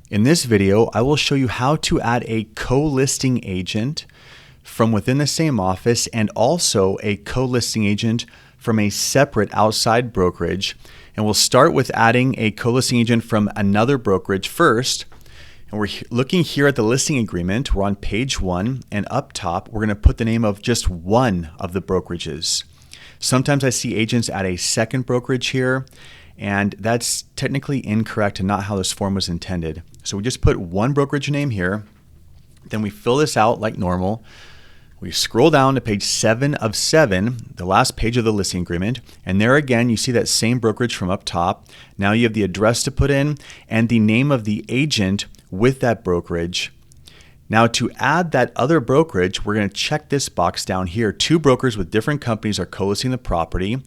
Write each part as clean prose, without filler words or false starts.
In this video, I will show you how to add a co-listing agent from within the same office and also a co-listing agent from a separate outside brokerage. And we'll start with adding a co-listing agent from another brokerage first. And we're looking here at the listing agreement. We're on page 1, and up top, we're going to put the name of just one of the brokerages. Sometimes I see agents add a second brokerage here, and that's technically incorrect and not how this form was intended. So we just put one brokerage name here. Then we fill this out like normal. We scroll down to page 7 of 7, the last page of the listing agreement. And there again, you see that same brokerage from up top. Now you have the address to put in and the name of the agent with that brokerage. Now to add that other brokerage, we're going to check this box down here. Two brokers with different companies are co-listing the property.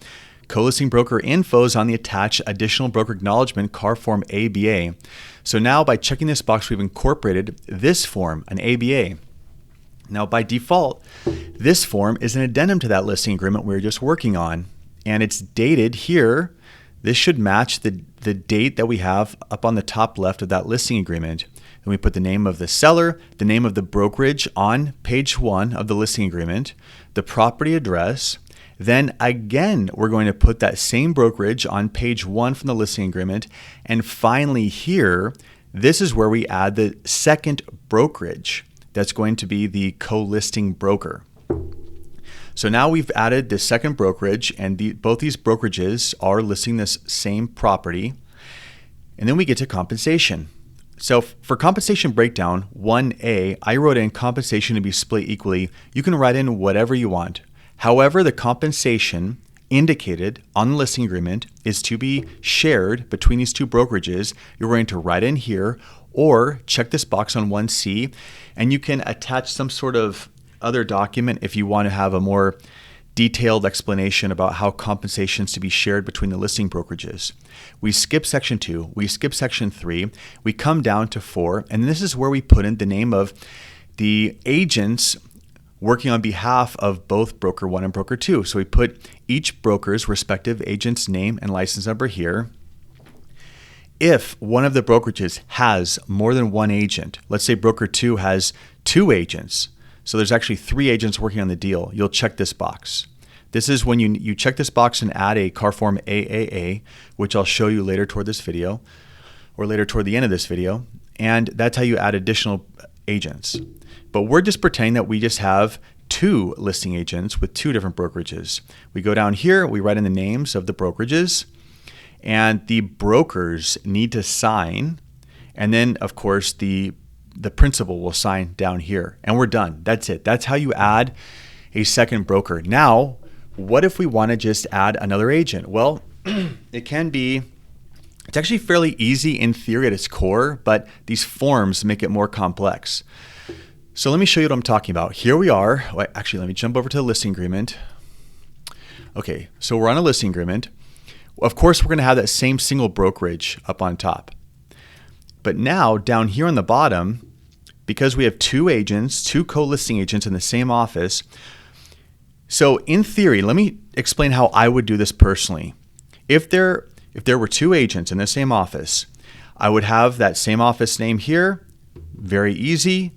Co-listing broker info is on the attached additional broker acknowledgement C.A.R. form ABA. So now by checking this box, we've incorporated this form, an ABA. Now by default, this form is an addendum to that listing agreement we were just working on, and it's dated here. This should match the date that we have up on the top left of that listing agreement. And we put the name of the seller, the name of the brokerage on page 1 of the listing agreement, the property address. Then again, we're going to put that same brokerage on page 1 from the listing agreement. And finally here, this is where we add the second brokerage. That's going to be the co-listing broker. So now we've added the second brokerage, and both these brokerages are listing this same property. And then we get to compensation. So for compensation breakdown, 1A, I wrote in compensation to be split equally. You can write in whatever you want. However, the compensation indicated on the listing agreement is to be shared between these two brokerages. You're going to write in here or check this box on 1C, and you can attach some sort of other document if you want to have a more detailed explanation about how compensation is to be shared between the listing brokerages. We skip section 2, we skip section 3, we come down to 4, and this is where we put in the name of the agents working on behalf of both broker 1 and broker 2. So we put each broker's respective agent's name and license number here. If one of the brokerages has more than one agent, let's say broker 2 has 2 agents, so there's actually 3 agents working on the deal, you'll check this box. This is when you check this box and add a C.A.R. form AAA, which I'll show you later toward this video, or later toward the end of this video, and that's how you add additional agents. But we're just pretending that we just have 2 listing agents with 2 different brokerages. We go down here, we write in the names of the brokerages, and the brokers need to sign, and then of course the principal will sign down here, and we're done. That's it. That's how you add a second broker. Now, what if we want to just add another agent? Well, it's actually fairly easy in theory at its core, but these forms make it more complex. So let me show you what I'm talking about. Here we are. Actually, let me jump over to the listing agreement. Okay, so we're on a listing agreement. Of course, we're going to have that same single brokerage up on top. But now down here on the bottom, because we have 2 agents, 2 co-listing agents in the same office. So in theory, let me explain how I would do this personally. If there were 2 agents in the same office, I would have that same office name here, very easy.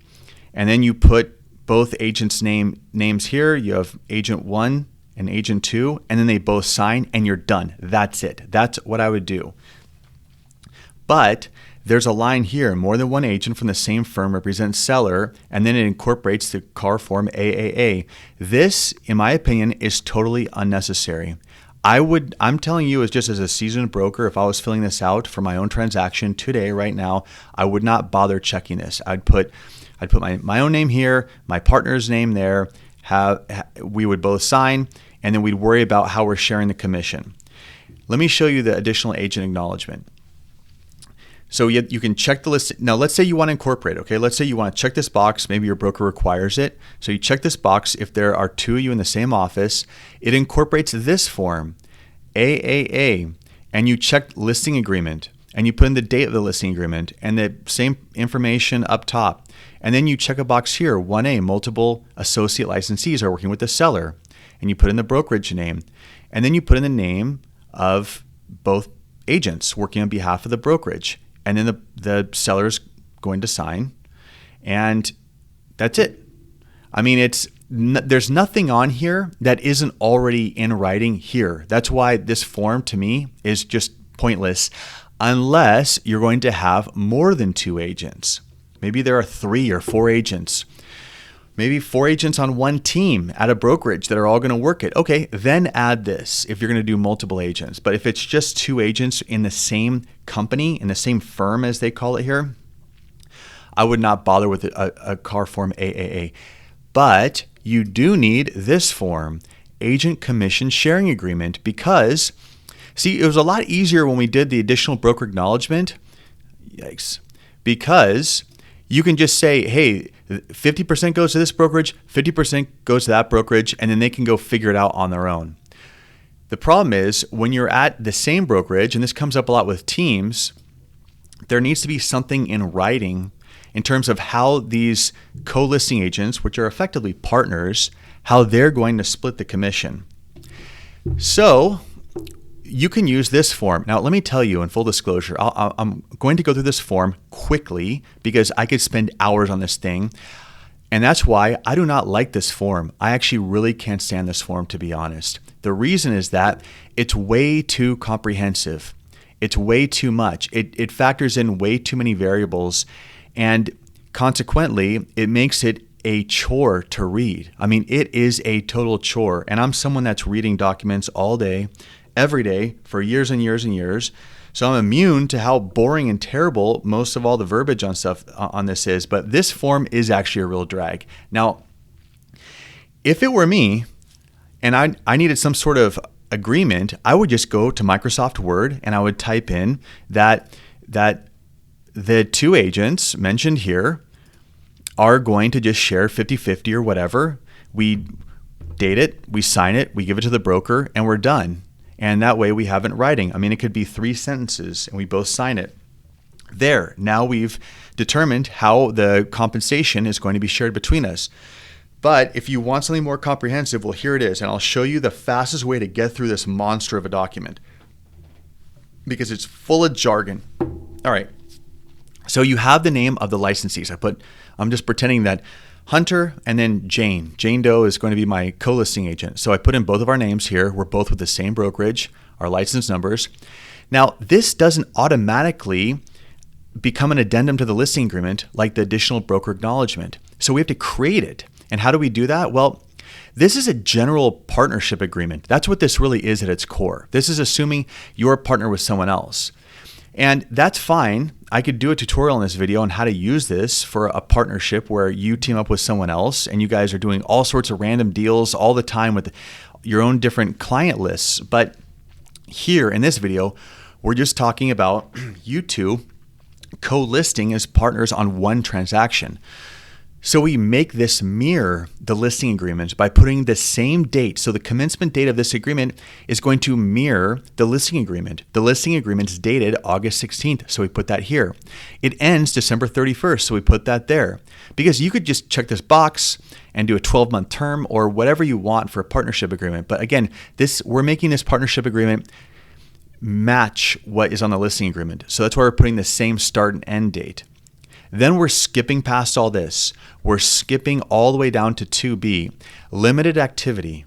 And then you put both agents' names here. You have agent 1 and agent 2, and then they both sign and you're done. That's it. That's what I would do. But there's a line here, more than one agent from the same firm represents seller, and then it incorporates the C.A.R. form AAA. This, in my opinion, is totally unnecessary. I'm telling you, as just as a seasoned broker, if I was filling this out for my own transaction today, right now, I would not bother checking this. I'd put my own name here, my partner's name there, we would both sign, and then we'd worry about how we're sharing the commission. Let me show you the additional agent acknowledgement. So you can check the list. Now let's say you want to incorporate, okay? Let's say you want to check this box, maybe your broker requires it. So you check this box. If there are 2 of you in the same office, it incorporates this form, AAA, and you check listing agreement, and you put in the date of the listing agreement and the same information up top. And then you check a box here, 1A, multiple associate licensees are working with the seller, and you put in the brokerage name. And then you put in the name of both agents working on behalf of the brokerage. And then the seller's going to sign, and that's it. I mean, there's nothing on here that isn't already in writing here. That's why this form to me is just pointless unless you're going to have more than 2 agents. Maybe there are 3 or 4 agents. Maybe 4 agents on one team at a brokerage that are all going to work it. Okay, then add this if you're going to do multiple agents. But if it's just 2 agents in the same company, in the same firm as they call it here, I would not bother with a C.A.R form AAA. But you do need this form, Agent Commission Sharing Agreement, because, see, it was a lot easier when we did the additional broker acknowledgement. Yikes. Because you can just say, hey, 50% goes to this brokerage, 50% goes to that brokerage, and then they can go figure it out on their own. The problem is when you're at the same brokerage, and this comes up a lot with teams, there needs to be something in writing in terms of how these co-listing agents, which are effectively partners, how they're going to split the commission. So you can use this form. Now, let me tell you in full disclosure, I'm going to go through this form quickly because I could spend hours on this thing. And that's why I do not like this form. I actually really can't stand this form, to be honest. The reason is that it's way too comprehensive. It's way too much. It factors in way too many variables. And consequently, it makes it a chore to read. I mean, it is a total chore. And I'm someone that's reading documents all day, every day, for years and years and years. So I'm immune to how boring and terrible most of all the verbiage on stuff on this is. But this form is actually a real drag. Now, if it were me and I needed some sort of agreement, I would just go to Microsoft Word and I would type in that the 2 agents mentioned here are going to just share 50-50 or whatever. We date it, we sign it, we give it to the broker, and we're done. And that way we have it in writing. I mean, it could be 3 sentences and we both sign it. There, now we've determined how the compensation is going to be shared between us. But if you want something more comprehensive, well, here it is. And I'll show you the fastest way to get through this monster of a document because it's full of jargon. All right. So you have the name of the licensees. I'm just pretending that Hunter and then Jane. Jane Doe is going to be my co-listing agent. So I put in both of our names here. We're both with the same brokerage, our license numbers. Now, this doesn't automatically become an addendum to the listing agreement like the additional broker acknowledgement. So we have to create it. And how do we do that? Well, this is a general partnership agreement. That's what this really is at its core. This is assuming you're a partner with someone else. And that's fine. I could do a tutorial in this video on how to use this for a partnership where you team up with someone else and you guys are doing all sorts of random deals all the time with your own different client lists. But here in this video, we're just talking about you two co-listing as partners on one transaction. So we make this mirror the listing agreement by putting the same date. So the commencement date of this agreement is going to mirror the listing agreement. The listing agreement is dated August 16th, so we put that here. It ends December 31st, so we put that there. Because you could just check this box and do a 12-month term or whatever you want for a partnership agreement. But again, we're making this partnership agreement match what is on the listing agreement. So that's why we're putting the same start and end date. Then we're skipping past all this. We're skipping all the way down to 2B, limited activity.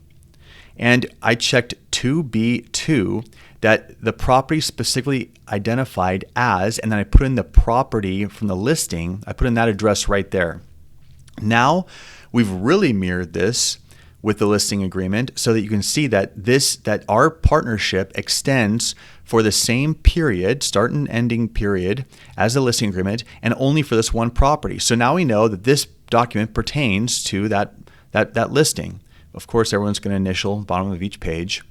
And I checked 2B2 that the property specifically identified as, and then I put in the property from the listing. I put in that address right there. Now we've really mirrored this with the listing agreement so that you can see that our partnership extends for the same period, start and ending period, as the listing agreement, and only for this one property. So now we know that this document pertains to that listing. Of course, everyone's going to initial bottom of each page.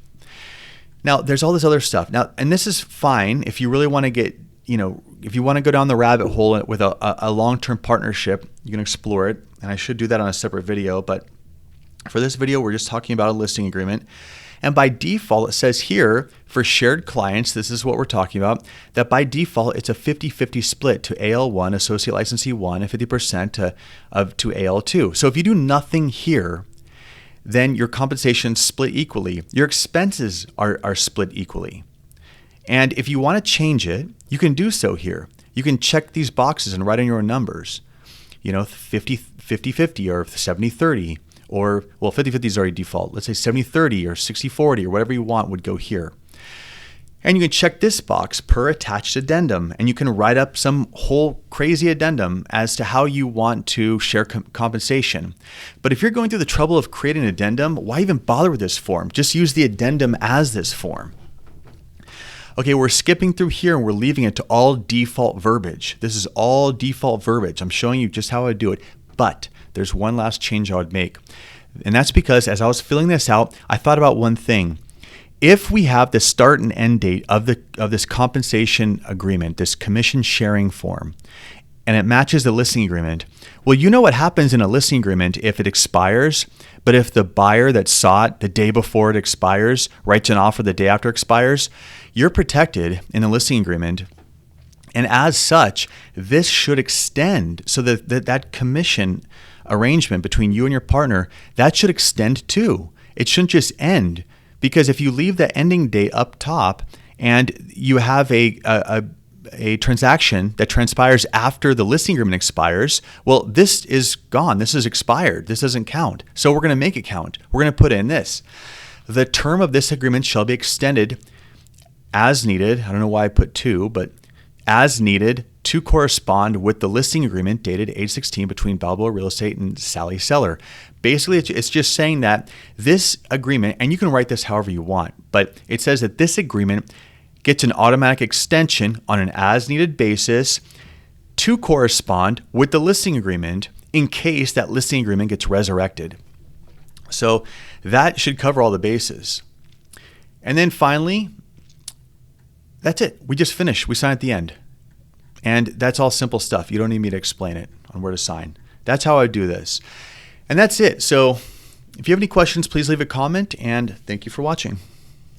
Now, there's all this other stuff. Now, and this is fine if you really want to get, if you want to go down the rabbit hole with a long-term partnership, you can explore it. And I should do that on a separate video, but for this video, we're just talking about a listing agreement. And by default, it says here for shared clients, this is what we're talking about, that by default, it's a 50-50 split to AL1, Associate Licensee 1, and 50% to AL2. So if you do nothing here, then your compensation split equally. Your expenses are split equally. And if you want to change it, you can do so here. You can check these boxes and write in your own numbers. 50-50 or 70-30, or, well, 50-50 is already default. Let's say 70-30 or 60-40 or whatever you want would go here. And you can check this box per attached addendum, and you can write up some whole crazy addendum as to how you want to share compensation. But if you're going through the trouble of creating an addendum, why even bother with this form? Just use the addendum as this form. Okay, we're skipping through here and we're leaving it to all default verbiage. This is all default verbiage. I'm showing you just how I do it, but there's one last change I would make. And that's because as I was filling this out, I thought about one thing. If we have the start and end date of this compensation agreement, this commission sharing form, and it matches the listing agreement, well, you know what happens in a listing agreement if it expires, but if the buyer that saw it the day before it expires writes an offer the day after it expires, you're protected in the listing agreement. And as such, this should extend so that commission arrangement between you and your partner, that should extend too. It shouldn't just end. Because if you leave the ending date up top and you have a transaction that transpires after the listing agreement expires, well, this is gone. This is expired. This doesn't count. So we're going to make it count. We're going to put in this. The term of this agreement shall be extended as needed. I don't know why I put two, but as needed to correspond with the listing agreement dated 8/16 between Balboa Real Estate and Sally Seller. Basically, it's just saying that this agreement, and you can write this however you want, but it says that this agreement gets an automatic extension on an as-needed basis to correspond with the listing agreement in case that listing agreement gets resurrected. So that should cover all the bases. And then finally, that's it. We just finished. We sign at the end. And that's all simple stuff. You don't need me to explain it on where to sign. That's how I do this. And that's it. So if you have any questions, please leave a comment, and thank you for watching.